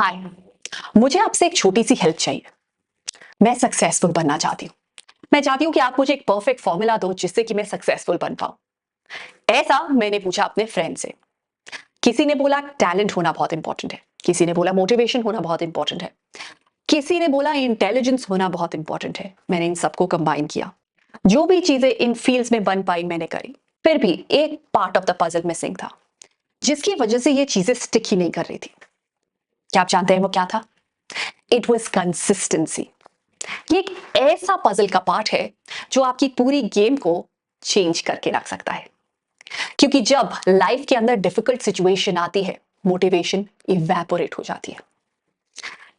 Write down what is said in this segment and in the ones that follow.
हाय। मुझे आपसे एक छोटी सी हेल्प चाहिए। मैं सक्सेसफुल बनना चाहती हूँ। मैं चाहती हूँ कि आप मुझे एक परफेक्ट फॉर्मूला दो जिससे कि मैं सक्सेसफुल बन पाऊँ। ऐसा मैंने पूछा अपने फ्रेंड से। किसी ने बोला टैलेंट होना बहुत इंपॉर्टेंट है, किसी ने बोला मोटिवेशन होना बहुत इंपॉर्टेंट है, किसी ने बोला इंटेलिजेंस होना बहुत इंपॉर्टेंट है। मैंने इन सबको कंबाइन किया। जो भी चीजें इन फील्ड्स में बन पाई मैंने करी। फिर भी एक part of the puzzle missing था, जिसकी वजह से ये चीजें स्टिक ही नहीं कर रही थी। क्या आप जानते हैं वो क्या था? It was consistency. ये एक ऐसा पजल का पार्ट है जो आपकी पूरी गेम को चेंज करके रख सकता है। क्योंकि जब लाइफ के अंदर डिफिकल्ट सिचुएशन आती है, मोटिवेशन इवेपोरेट हो जाती है।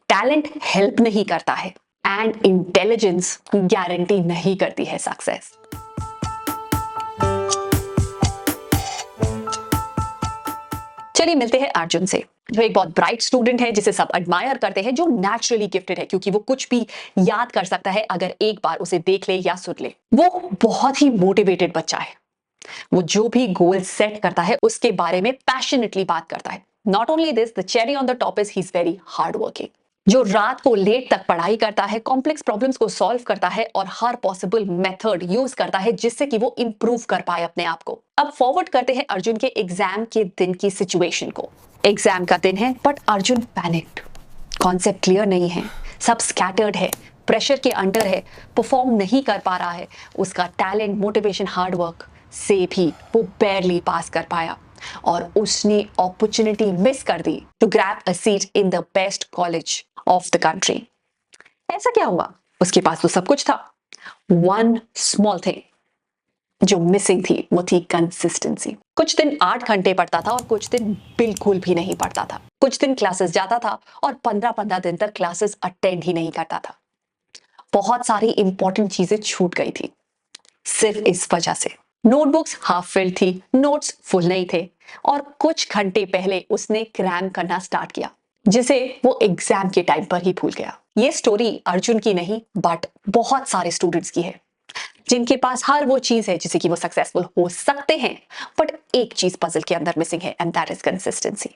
टैलेंट हेल्प नहीं करता है एंड इंटेलिजेंस गारंटी नहीं करती है सक्सेस। चलिए मिलते हैं अर्जुन से, जो एक बहुत ब्राइट स्टूडेंट है, जिसे सब एडमायर करते हैं, जो नेचुरली गिफ्टेड है क्योंकि वो कुछ भी याद कर सकता है अगर एक बार उसे देख ले या सुन ले। वो बहुत ही मोटिवेटेड बच्चा है। वो जो भी गोल सेट करता है उसके बारे में पैशनेटली बात करता है। Not only this, the cherry on the top is he is very hard working. जो रात को लेट तक पढ़ाई करता है, कॉम्प्लेक्स प्रॉब्लम्स को सॉल्व करता है और हर पॉसिबल मेथड यूज करता है जिससे कि वो इंप्रूव कर पाए अपने आप को। अब फॉरवर्ड करते हैं अर्जुन के एग्जाम के दिन की सिचुएशन को। एग्जाम का दिन है but Arjun panicked. Concept clear नहीं है, सब स्कैटर्ड है, प्रेशर के अंडर है, परफॉर्म नहीं कर पा रहा है। उसका टैलेंट, मोटिवेशन, हार्ड वर्क से भी वो बैरली पास कर पाया और उसने अपॉर्चुनिटी मिस कर दी to grab a seat in the best college of the country. ऐसा क्या हुआ? उसके पास तो सब कुछ था। वन स्मॉल थिंग जो मिसिंग थी वो थी कंसिस्टेंसी। कुछ दिन 8 घंटे पढ़ता था और कुछ दिन बिल्कुल भी नहीं पढ़ता था। कुछ दिन क्लासेस जाता था और 15-15 दिन तक क्लासेस अटेंड ही नहीं करता था। बहुत सारी इंपॉर्टेंट चीजें छूट गई थी सिर्फ इस वजह से। नोटबुक्स हाफ फिल थी, नोट्स फुल नहीं थे और कुछ घंटे पहले उसने क्रैम करना स्टार्ट किया, जिसे वो एग्जाम के टाइम पर ही भूल गया। ये स्टोरी अर्जुन की नहीं बट बहुत सारे स्टूडेंट्स की है, जिनके पास हर वो चीज है जिससे कि वो सक्सेसफुल हो सकते हैं, बट एक चीज पजल के अंदर मिसिंग है एंड दैट इज कंसिस्टेंसी।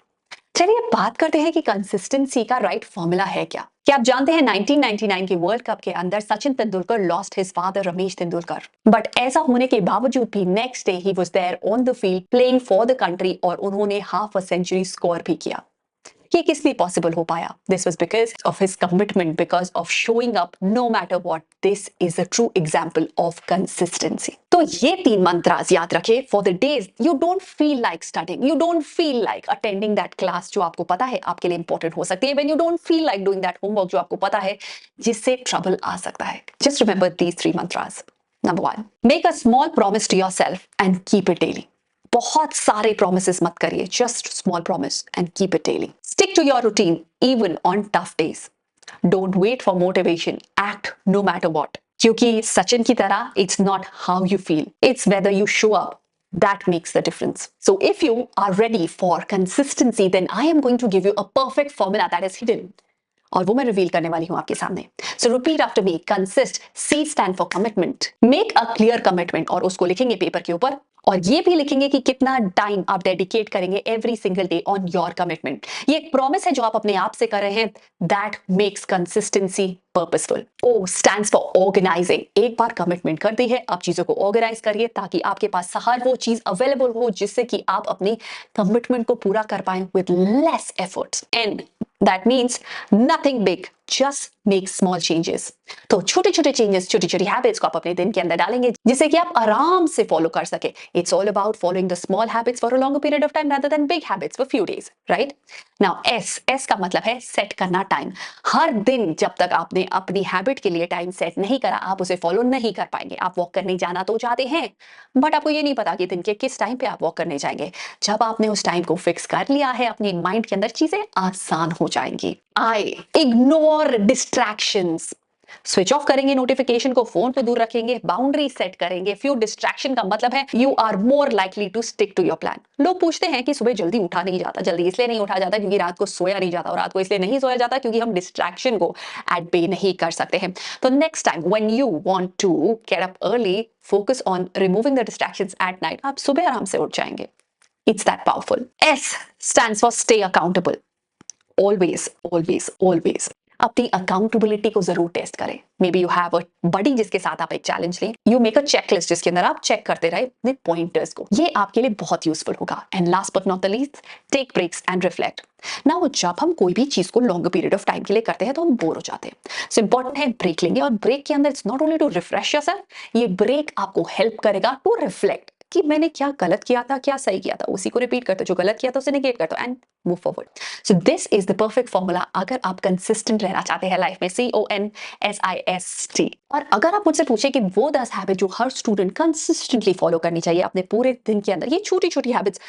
चलिए बात करते हैं कि कंसिस्टेंसी का राइट फॉर्मूला है क्या। क्या आप जानते हैं 1999 के वर्ल्ड कप के अंदर Sachin Tendulkar lost his father Ramesh Tendulkar, but ऐसा होने के बावजूद भी next day he was there on the field playing for the country और उन्होंने हाफ अ सेंचुरी स्कोर भी किया। ये किस लिए पॉसिबल हो पाया? This was because of his commitment, because of showing up no matter what. This is a true example of consistency. तो ये 3 मंत्रास याद रखे for the days you don't feel like studying, you don't feel like attending that class जो आपको पता है आपके लिए इंपॉर्टेंट हो सकती है, when you don't feel like doing that homework जो आपको पता है जिससे ट्रबल आ सकता है। Just remember these 3 mantras. Number 1, make a small promise to yourself and keep it daily. बहुत सारे प्रोमिसेस मत करिए, just small promise and keep it daily. Stick to your routine even on tough days. Don't wait for motivation, act no matter what. क्योंकि सचिन की तरह it's not how you feel, it's whether you show up that makes the difference. So if you are ready for consistency, then I am going to give you a perfect formula that is hidden, और वो मैं reveal करने वाली हूं आपके सामने। So repeat after me. Consist, C stand for commitment. Make a clear commitment और उसको लिखेंगे पेपर के ऊपर, और ये भी लिखेंगे कि कितना टाइम आप डेडिकेट करेंगे every single day on your commitment. ये एक प्रॉमिस है जो आप अपने आप से कर रहे हैं। That makes consistency purposeful. O stands for organizing. एक बार कमिटमेंट कर दी है, आप चीजों को ऑर्गेनाइज करिए ताकि आपके पास हर वो चीज अवेलेबल हो जिससे कि आप अपनी कमिटमेंट को पूरा कर पाए with less efforts. And that means nothing big, just make small changes. तो छोटे छोटे चेंजेस, छोटी छोटी हैबिट्स को आप अपने दिन के अंदर डालेंगे जिससे कि आप आराम से फॉलो कर सके। It's all about following the small habits for a longer period of time rather than big habits for few days, right? Now S का मतलब है सेट करना टाइम। हर दिन जब तक आपने अपनी हैबिट के लिए टाइम सेट नहीं करा, आप उसे फॉलो नहीं कर पाएंगे। आप वॉक करने जाना तो चाहते हैं, बट आपको ये नहीं पता कि दिन के किस टाइम पे आप वॉक करने जाएंगे। जब आपने उस टाइम को फिक्स कर लिया है अपने माइंड के अंदर, चीजें आसान हो जाएंगी। I ignore distractions. Switch off करेंगे नोटिफिकेशन को, फोन को दूर रखेंगे, बाउंड्री सेट करेंगे। फ्यू डिस्ट्रैक्शन का मतलब है you are more likely to stick to your plan. लोग पूछते हैं कि सुबह जल्दी उठा नहीं जाता। जल्दी इसलिए नहीं उठा जाता क्योंकि रात को सोया नहीं जाता, और रात को इसलिए नहीं सोया जाता क्योंकि हम डिस्ट्रैक्शन को एट बे नहीं कर सकते हैं। तो next time when you want to get up early, focus on removing the distractions at night. आप सुबह आराम से उठ जाएंगे। It's that powerful. S stands for stay accountable. Always always always अपनी अकाउंटेबिलिटी को जरूर टेस्ट करें। Maybe you have a buddy जिसके साथ आप एक चैलेंज लें, यू मेक अ चेकलिस्ट जिसके अंदर आप चेक करते रहे अपने पॉइंटर्स को, ये आपके लिए बहुत यूजफुल होगा। And last but not the least, take breaks and reflect. ना जब हम कोई भी चीज को लॉन्ग पीरियड ऑफ टाइम के लिए करते हैं तो हम बोर हो जाते हैं। सो इंपॉर्टेंट है ब्रेक लेंगे, और ब्रेक के अंदर it's not only to refresh yourself, ये ब्रेक आपको हेल्प करेगा टू रिफ्लेक्ट कि मैंने क्या गलत किया था, क्या सही किया था, उसी को रिपीट करते, जो गलत किया था उसे निगेट करते and move forward. So this is the perfect formula अगर आप कंसिस्टेंट रहना चाहते हैं लाइफ में, CONSIST। और अगर आप मुझसे पूछे कि वो 10 हैबिट जो हर स्टूडेंट कंसिस्टेंटली फॉलो करनी चाहिए अपने पूरे दिन के अंदर, ये छोटी छोटी हैबिट्स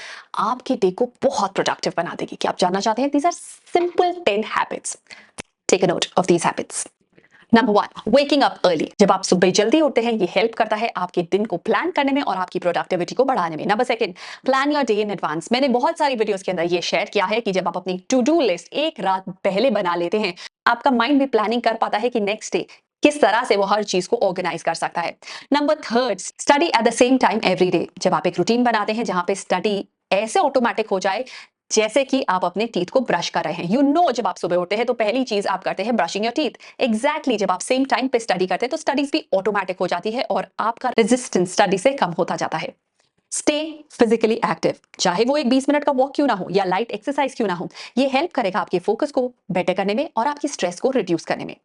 आपके डे को बहुत प्रोडक्टिव बना देगी, क्या आप जानना चाहते हैं? These are simple 10 habits. Take a note of these habits. Number 1, waking up early. जब आप सुबह जल्दी उठते हैं, ये हेल्प करता है आपके दिन को प्लान करने में और आपकी प्रोडक्टिविटी को बढ़ाने में। Number 2, plan your day in advance. मैंने बहुत सारी वीडियोस के अंदर ये शेयर किया है कि जब आप अपनी टू डू लिस्ट एक रात पहले बना लेते हैं, आपका माइंड भी प्लानिंग कर पाता है कि नेक्स्ट डे किस तरह से वो हर चीज को ऑर्गेनाइज कर सकता है। Number 3, study at the same time every day. जब आप एक रूटीन बनाते हैं जहां पे स्टडी ऐसे ऑटोमेटिक हो जाए जैसे कि आप अपने टीथ को ब्रश कर रहे हैं। यू नो जब आप सुबह उठते हैं तो पहली चीज आप करते हैं ब्रशिंग योर टीथ। एग्जैक्टली जब आप सेम टाइम पे स्टडी करते हैं तो स्टडीज भी ऑटोमेटिक हो जाती है और आपका रेजिस्टेंस स्टडी से कम होता जाता है। स्टे फिजिकली एक्टिव, चाहे वो एक 20 मिनट का वॉक क्यों ना हो या लाइट एक्सरसाइज क्यों ना हो, ये हेल्प करेगा आपके फोकस को बेटर करने में और आपकी स्ट्रेस को रिड्यूस करने में।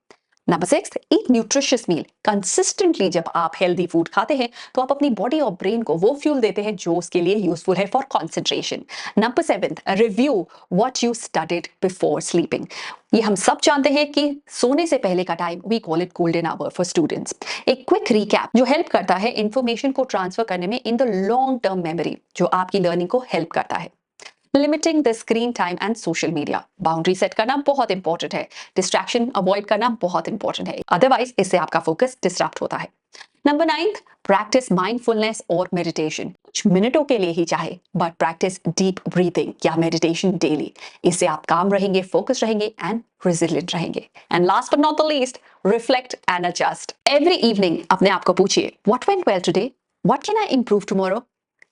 नंबर 6, ईट न्यूट्रिशियस मील। कंसिस्टेंटली जब आप हेल्दी फूड खाते हैं तो आप अपनी बॉडी और ब्रेन को वो फ्यूल देते हैं जो उसके लिए यूजफुल है for concentration. Number 7, review what you studied before sleeping. ये हम सब जानते हैं कि सोने से पहले का time we call it golden hour for students. एक क्विक रिकैप जो हेल्प करता है इंफॉर्मेशन को ट्रांसफर करने में in the long term memory, जो आपकी लर्निंग को हेल्प करता है। Limiting the screen time and social media, boundary set करना बहुत इंपॉर्टेंट है। डिस्ट्रैक्शन अवॉइड करना बहुत इंपॉर्टेंट है, अदरवाइज इससे आपका फोकस डिस्ट्रैक्ट होता है। नंबर 9, प्रैक्टिस माइंडफुलनेस और मेडिटेशन। कुछ मिनटों के लिए ही चाहे, बट प्रैक्टिस डीप ब्रीथिंग या मेडिटेशन डेली। इससे आप काम रहेंगे, फोकस रहेंगे एंड रेजिलिएंट रहेंगे। And last but not the least, reflect and adjust. Every evening अपने आप को पूछिए, what went well today, what can I improve tomorrow.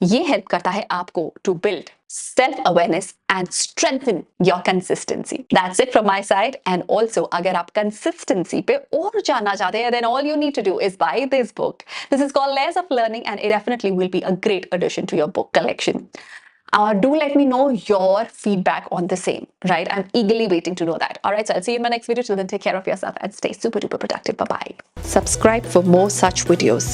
ये हेल्प करता है आपको to build self awareness and strengthen your consistency. That's it from my side. And also अगर आप कंसिस्टेंसी पे और जानना चाहते हैं, then all you need to do is buy this book. This is called layers of learning and it definitely will be a great addition to your book collection. Do let me know your feedback on the same, right? I'm eagerly waiting to know that. All right, so I'll see you in my next video. Till then, take care of yourself and stay super duper productive. Bye-bye. Subscribe for more such videos.